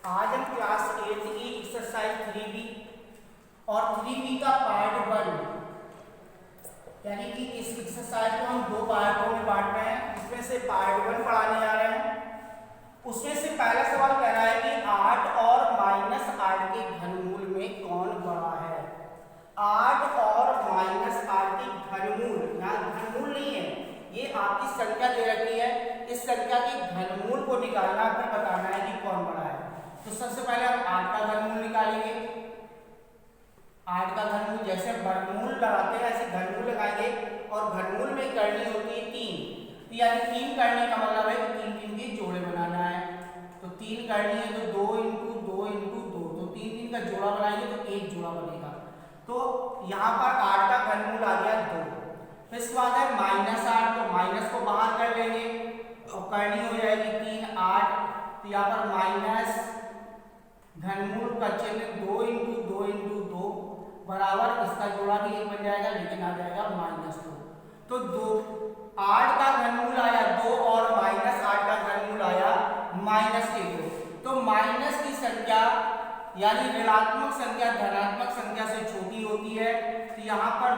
आज हम क्लास 8 की एक्सरसाइज 3B और 3B का पार्ट 1 यानी कि इस एक्सरसाइज को हम दो पार्टों में बांट रहे हैं। इसमें से पार्ट 1 पढ़ाने जा रहे हैं। उसमें से पहला सवाल कह रहा है कि 8 और -8 के घनमूल में कौन बड़ा है। 8 और -8 के घनमूल, यहाँ घनमूल नहीं है, ये आपकी संख्या दे रखी है। इस संख्या के घनमूल को निकालना, फिर बताना है कि कौन बड़ा है। तो सबसे पहले हम 8 का घनमूल निकालेंगे। 8 का घनमूल जैसे वर्गमूल लगाते हैं ऐसे घनमूल लगाएंगे, और घनमूल में करनी होती है 3। तो यानी 3 करने का मतलब है कि 3 के जोड़े बनाना है। तो 3 करनी है तो 2 × 2 × 2, तो 3 का जोड़ा बनाएंगे तो 1 जोड़ा बनेगा। तो यहाँ पर 8 का घनमूल आ गया 2। फिर इसके बाद है -8, तो माइनस को बाहर कर लेंगे और करनी हो जाएगी 3 8। तो यहाँ पर माइनस घनमूल का चिन्ह 2 × 2 × 2 बराबर, इसका जोड़ा भी 1 बन जाएगा, लेकिन आ जाएगा -2। तो 8 का घनमूल आया 2 और -8 का घनमूल आया -2। तो माइनस की संख्या यानी ऋणात्मक संख्या धनात्मक संख्या से छोटी होती है। तो यहाँ पर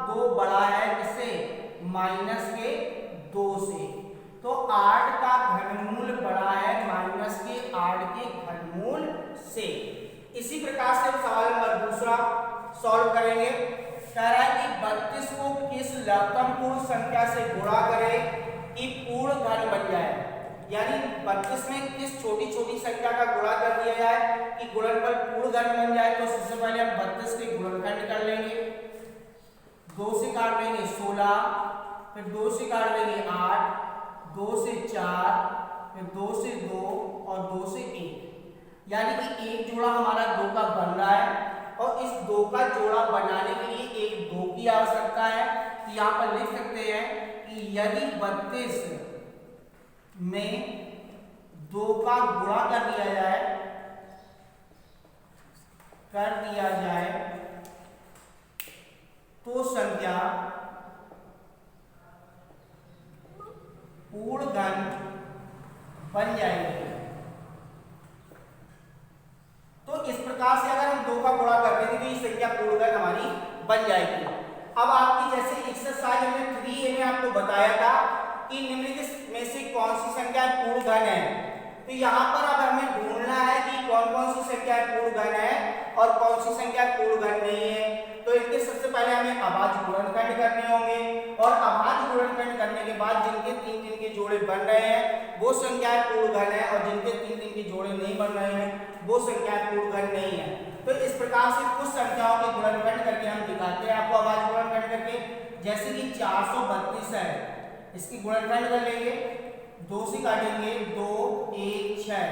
2 बड़ा है किससे, -2 से। तो 8 का घनमूल बड़ा है -8 के घनमूल से। इसी प्रकार से सवाल नंबर 2 सॉल्व करेंगे। कह रहा है कि 32 को किस लघुत्तम पूर्ण संख्या से गुणा करें कि पूर्ण घन बन जाए। यानी 32 में किस छोटी छोटी संख्या का गुणा कर दिया जाए कि गुणनफल पूर्ण घन बन जाए। तो सबसे पहले हम 32 के गुणनखंड कर लेंगे। 2 से काट देंगे 16, फिर 2 से काट देंगे 8, 2 से 4, फिर 2 से 2 और 2 से 1। यानी कि एक जोड़ा हमारा 2 का बन रहा है, और इस 2 का जोड़ा बनाने के लिए एक 2 की आवश्यकता है। तो यहाँ पर लिख सकते हैं कि यदि 32 में 2 का गुणा कर दिया जाए तो संख्या पूर्ण घन बन जाएगी। तो इस प्रकार से अगर हम 2 का गुणा कर देंगे तो ये संख्या पूर्ण घन हमारी बन जाएगी। अब आपकी जैसे एक्सरसाइज हमने 3A में आपको बताया था कि निम्नलिखित में से कौन सी संख्या पूर्ण घन है। तो यहाँ पर अब हमें ढूंढना है कि कौन कौन सी संख्या पूर्ण घन है और कौन सी संख्या पूर्ण घन नहीं है। तो इनके सबसे पहले हमें अभाज्य गुणनखंड करने होंगे, और अभाज्य गुणनखंड करने के बाद जिनके 3 के जोड़े बन रहे हैं वो संख्याएं पूर्ण घन है, और जिनके 3 के जोड़े नहीं बन रहे हैं वो संख्याएं पूर्ण घन नहीं है। तो इस प्रकार से कुछ संख्याओं के गुणनखंड करके हम दिखाते हैं आपको अभाज्य गुणनखंड करके। जैसे कि 432 है, इसकी गुणनखंड कर लेंगे, 2 से काटेंगे 2 1 6,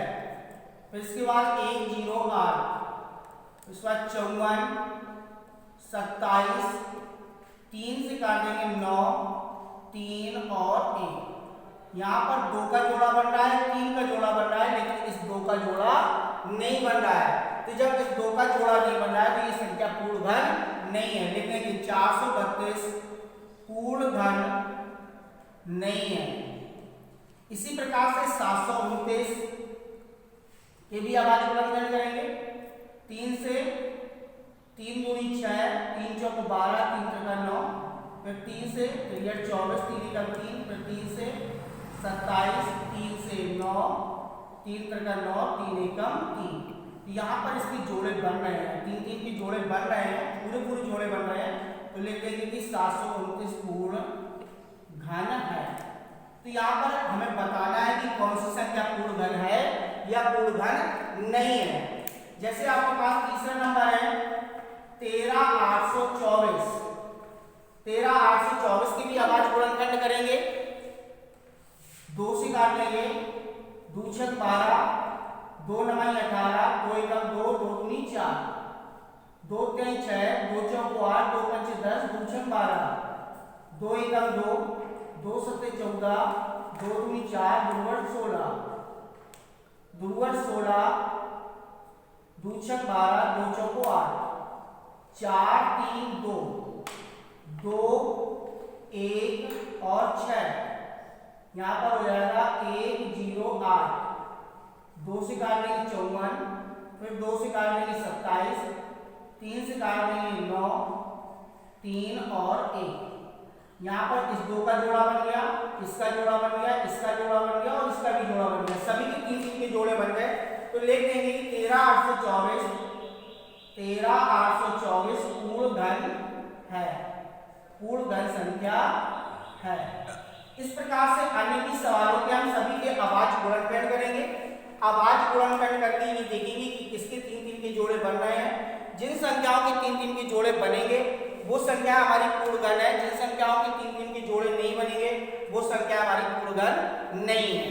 फिर इसके बाद 1 0 8, उसके बाद 54 27, 3 से काट देंगे 9 3 और 1। यहाँ पर 2 का जोड़ा बन रहा है, 3 का जोड़ा बन रहा है, लेकिन इस 2 का जोड़ा नहीं बन रहा है। तो जब इस 2 का जोड़ा नहीं बन रहा है तो ये संख्या पूर्ण घन नहीं है। लिखने की 432 पूर्ण घन नहीं है। इसी प्रकार से 729 के भी अभाज्य गुणनखंड करेंगे। 3 से 3 दूनी 6, 3 चौक 12, 3 त्रिका 9, फिर 3 से 24, 3 एकम 3, फिर 3 से 27, 3 से 9, 3 त्रिका 9, 3 एकम 3। यहाँ पर इसके जोड़े बन रहे हैं, 3 के जोड़े बन रहे हैं, पूरे जोड़े बन रहे हैं। तो लिख देंगे कि 729 पूर्ण घन है। तो यहाँ पर हमें बताना है कि कौन सी संख्या पूर्ण घन है या पूर्ण घन नहीं है। जैसे आपके पास तीसरा नंबर है 13824। 13824 की भी अभाज्य गुणनखंड करेंगे। 2 से काट लेंगे, 2 छक 12, 2 9 18, 2 एकम 2, 2 दूनी 4, 2 3 6, 2 चौक 8, 2 पंच 10, 2 छक 12, 2 एकम 2, 2 सत्ते 14, 2 दूनी 4, दुर्वर्ग 16, 2 छक 12, 2 चौक 8, 4 3 2, 2 1 और 6। यहाँ पर हो जाएगा 1 0 8, 2 से काट लेंगे 54, फिर 2 से काट लेंगे 27, 3 से काट लेंगे 9, 3 और 1। यहाँ पर इस 2 का जोड़ा बन गया, इसका जोड़ा बन गया, इसका जोड़ा बन गया और इसका भी जोड़ा बन गया, सभी के 3 के जोड़े बन गए। तो लिख देंगे कि 13,824 पूर्ण घन है, पूर्ण घन संख्या है। इस प्रकार से अन्य भी सवालों के हम सभी के अभाज्य गुणनखंड करेंगे। अभाज्य गुणनखंड करके ये देखेंगे कि किसके 3 के जोड़े बन रहे हैं। जिन संख्याओं के 3 के जोड़े बनेंगे वो संख्या हमारी पूर्ण घन है, जिन संख्याओं के 3 के जोड़े नहीं बनेंगे वो संख्या हमारी पूर्ण घन नहीं है।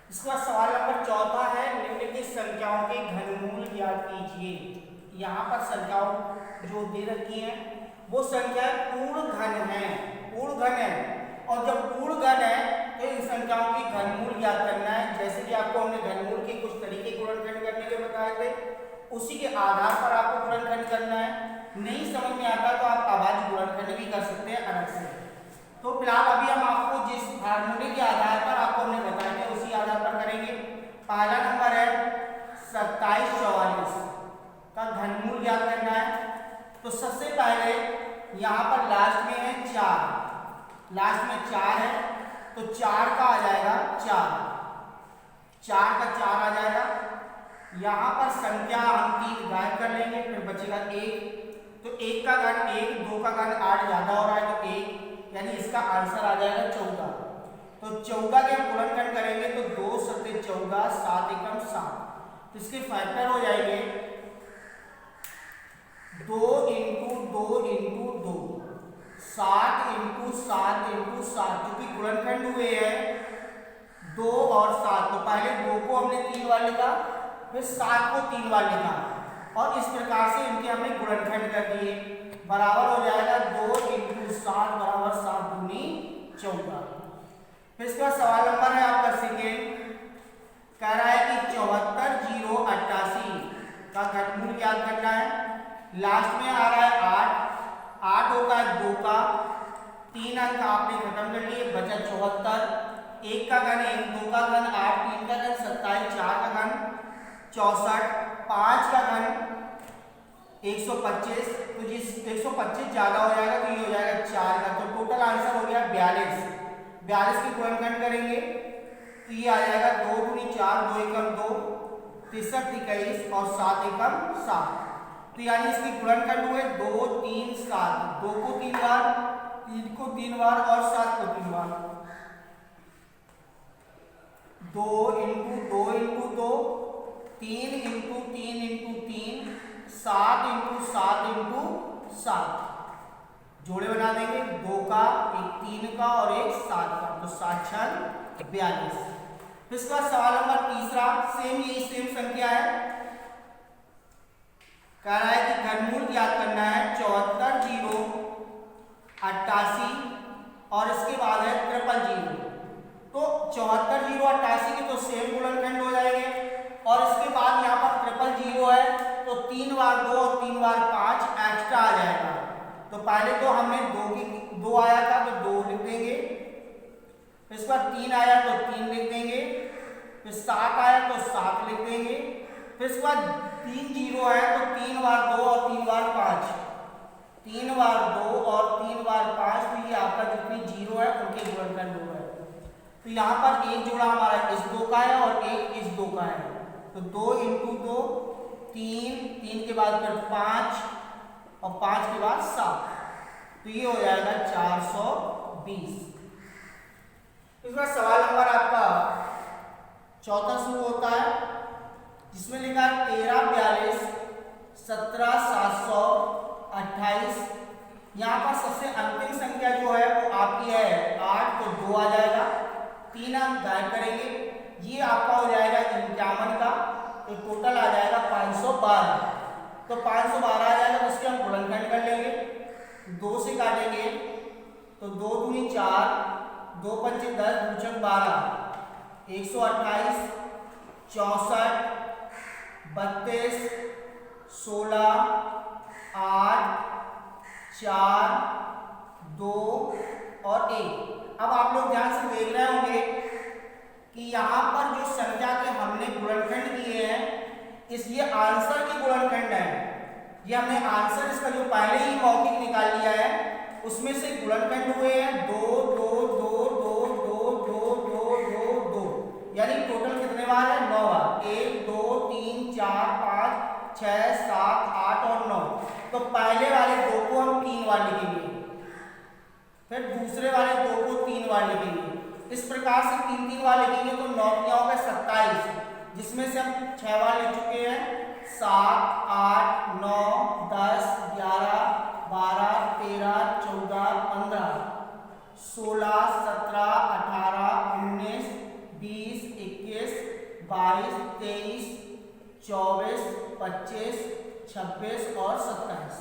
इसका सवाल नंबर 14 है, निम्नलिखित संख्याओं के घनमूल ज्ञात कीजिए। यहाँ पर संख्याओं जो दे रखी हैं वो संख्या पूर्ण घन है, पूर्ण घन है। और जब पूर्ण घन है तो इन संख्याओं की घनमूल ज्ञात करना है। जैसे कि आपको हमने घनमूल के कुछ तरीके गुणनखंड करने के बताए थे, उसी के आधार पर आपको गुणनखंड करना है। नहीं समझ में आता तो आप अभाज्य गुणनखंड भी कर सकते हैं अलग से। तो फिलहाल अभी हम आपको जिस फार्मूले के आधार पर आपको हमने बताया था उसी आधार पर करेंगे। पहला नंबर है 2744 का घनमूल ज्ञात करना है। तो सबसे पहले यहाँ पर लास्ट में है 4, लास्ट में 4 है तो 4 का आ जाएगा 4 का 4 आ जाएगा। यहाँ पर संख्या हम 3 गायब कर लेंगे, फिर बचेगा 1। तो 1 का घन 1, 2 का घन 8 ज्यादा हो रहा है तो 1, यानी इसका आंसर आ जाएगा 14। तो 14 के हम गुणनखंड करेंगे तो 2 सत्ते 14, 7 एकम 7। तो इसके फैक्टर हो जाएंगे 2 × 2 × 2, 7 × 7 × 7, क्योंकि गुणनखंड हुए हैं 2 और 7। तो पहले 2 को हमने 3 बार लिखा, फिर 7 को 3 बार लिखा और इस प्रकार से इनके हमने गुणनखंड कर दिए। बराबर हो जाएगा 2 × 7 बराबर 7 दूनी 14। फिर इसका सवाल नंबर है आपका सेकेंड, कह रहा है कि 74,088 का घनमूल ज्ञात करना है। लास्ट में आ रहा है 8, 8 होता है 2 का, 3 अंक आपने खत्म कर लिए, बचा 74। 1 का घन 1, 2 का घन 8, 3 का घन 27, 4 का घन 64, 5 का घन 125। तो जिस 125 ज्यादा हो जाएगा तो ये हो जाएगा 4 का। तो टोटल आंसर हो गया 42। 42 की गुणनखंड करेंगे तो ये आ जाएगा 2 × 4, 2 एकम 2, 63 21 और 7 एकम 7। तो यानी इसकी गुणनखंड हुए 2 3 7, 2 को 3 बार, 3 को 3 बार और 7 को 3 बार। 2 × 2 × 2, 3 × 3 × 3, 7 × 7 × 7। जोड़े बना देंगे, 2 का, एक 3 का और एक 7 का, तो 7 × 6 42। इसका सवाल नंबर तीसरा, सेम यही सेम संख्या है। कह रहा है कि घनमूल ज्ञात करना है 74,088 और इसके बाद है 000। तो 74,088 के तो सेम गुणनखंड हो जाएंगे और इसके बाद यहाँ पर 000 है तो 3 बार 2 और 3 बार 5 एक्स्ट्रा आ जाएगा। तो पहले तो हमने 2 आया था तो 2 लिख देंगे, फिर इस बार 3 आया तो 3 लिख देंगे, फिर 7 आया तो 7 लिख देंगे, फिर इसके बाद 3 0 है तो 3 बार 2 और 3 बार 5, 3 बार 2 और 3 बार 5। तो ये आपका जितनी 0 है उनके गुणनखंड हो गए। तो यहाँ पर एक जोड़ा हमारा इस 2 का है और एक इस 2 का है, तो 2 × 2 3, 3 के बाद फिर 5 और 5 के बाद 7, तो ये हो जाएगा 420। इसका सवाल नंबर आपका चौथा शुरू होता है जिसमें लिखा है 13 42 17 728। यहाँ पर सबसे अंतिम संख्या जो है वो आपकी है 8, तो 2 आ जाएगा, 3 अंक गायब करेंगे, ये आपका हो जाएगा 51 का, तो टोटल आ जाएगा 512। तो 512 आ जाएगा तो उसके हम गुणनखंड कर लेंगे, 2 से काटेंगे तो 2 दूनी 4, 2 पंचे 10, 2 छक 12, 128 64 32 16 8 4 2 और 1। अब आप लोग ध्यान से देख रहे होंगे कि यहाँ पर जो संख्या के हमने गुणनखंड किए हैं इसलिए आंसर की गुणनखंड है, ये हमने आंसर इसका जो पहले ही मौखिक निकाल लिया है उसमें से गुणनखंड हुए हैं 2 2 2 2 2 2 2 2 2, यानी टोटल कितने बार है 9 बार, 1 2 3 4 5 6 7 8 और 9। तो पहले वाले 2 को हम 3 बार लिखेंगे, फिर दूसरे वाले 2 को 3 बार लिखेंगे, इस प्रकार से 3 बार लिखेंगे तो 9 हो गए 27, जिसमें से हम 6 बार ले चुके हैं 7 8 9 10 11 12 13 14 15 16 17 18 19 20 21 22 23 24 25 26 और 27।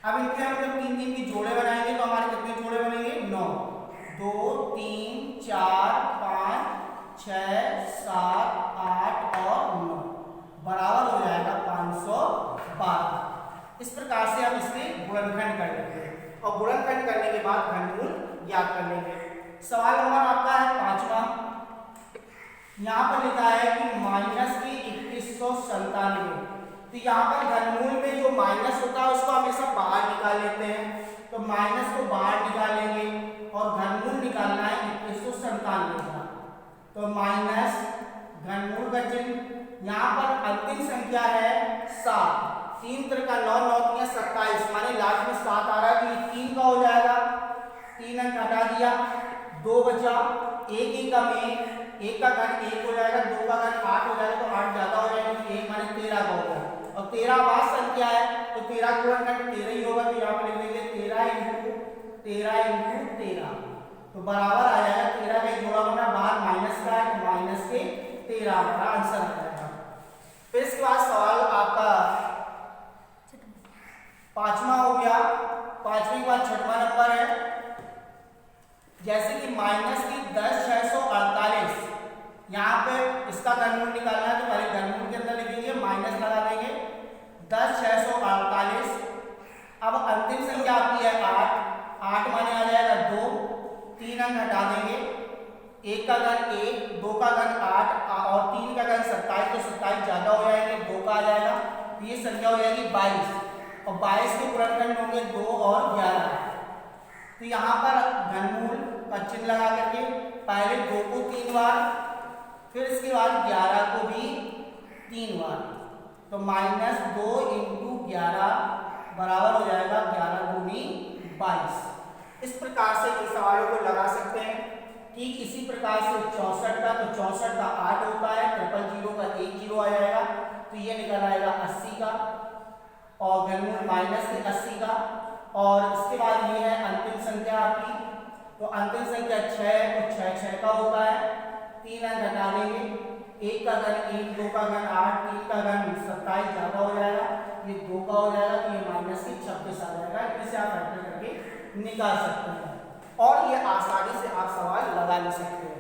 अब इनके हम जब 3 की जोड़े बनाएंगे तो हमारे कितने जोड़े बनेंगे 9, 2 3 4 5 6 7 8 और 9 बराबर हो जाएगा 512। इस प्रकार से हम इसके गुणनखंड कर लेंगे और गुणनखंड करने के बाद घनमूल ज्ञात कर लेंगे। सवाल नंबर आपका है 5वां। यहाँ पर लिखा है कि माइनस की 2197, तो यहाँ पर घनमूल में जो माइनस होता है उसको हमेशा बाहर निकाल लेते हैं, तो माइनस को बाहर निकालेंगे और घनमूल निकालना है 2197 का, तो माइनस घनमूल का चिन्ह, यहाँ पर अंतिम संख्या है 7, 3 3 का 9 9 3 27, माने लास्ट में 7 आ रहा है तो ये 3 का हो जाएगा, 3 अंक हटा दिया, 2 बचा, 1 1 का में 1 का घन 1 हो जाएगा, 2 का घन 8 हो जाएगा, तो 8 ज्यादा हो जाएगा तो 1 माने 13 का होगा, और 13 वास्तव संख्या है तो 13 का गुणनखंड 13 ही होगा, तो यहाँ पर लिख देंगे 13 × 13 तो बराबर आ जाएगा 13 का जोड़ा बना बाहर माइनस का है तो माइनस के 13 हमारा आंसर आ जाएगा। फिर इसके बाद सवाल आपका 5वां हो गया। 5वें के बाद 6वां नंबर है, जैसे कि माइनस की 10,648, यहाँ पे इसका घनमूल निकालना है तो पहले घनमूल के अंदर लिखेंगे माइनस लगा देंगे 10,648। अब अंतिम संख्या आपकी है 8, 8 माने आ जाएगा 2, 3 अंक हटा देंगे, 1 का घन 1, 2 का घन 8 और 3 का घन 27, तो 27 ज्यादा हो जाएंगे, 2 का आ जाएगा, तो ये संख्या हो जाएगी 22, और 22 के गुणनखंड होंगे 2 और 11। तो यहाँ पर घनमूल का चिन्ह लगा करके पहले 2 को 3 बार, फिर इसके बाद 11 को भी 3 बार, तो माइनस 2 × 11 बराबर हो जाएगा 11 दूनी 22। इस प्रकार से इन सवालों को लगा सकते हैं। ठीक इसी प्रकार से 64 का, तो 64 का 8 होता है, 000 का 1 0 आ जाएगा, तो ये निकल आएगा 80 का, और घनमूल माइनस के 80 का, और इसके बाद ये है अंतिम संख्या आपकी, तो अंतिम संख्या 6 है तो 6 6 का होता है, 3 अंक हटा देंगे, 1 का घन 1, 2 का घन 8, 3 का घन 27 ज्यादा हो जाएगा, ये 2 का हो जाएगा, तो ये माइनस की 26 आ जाएगा। इसे आप फैक्टर करके निकाल सकते हैं और ये आसानी से आप सवाल लगा ले सकते हैं।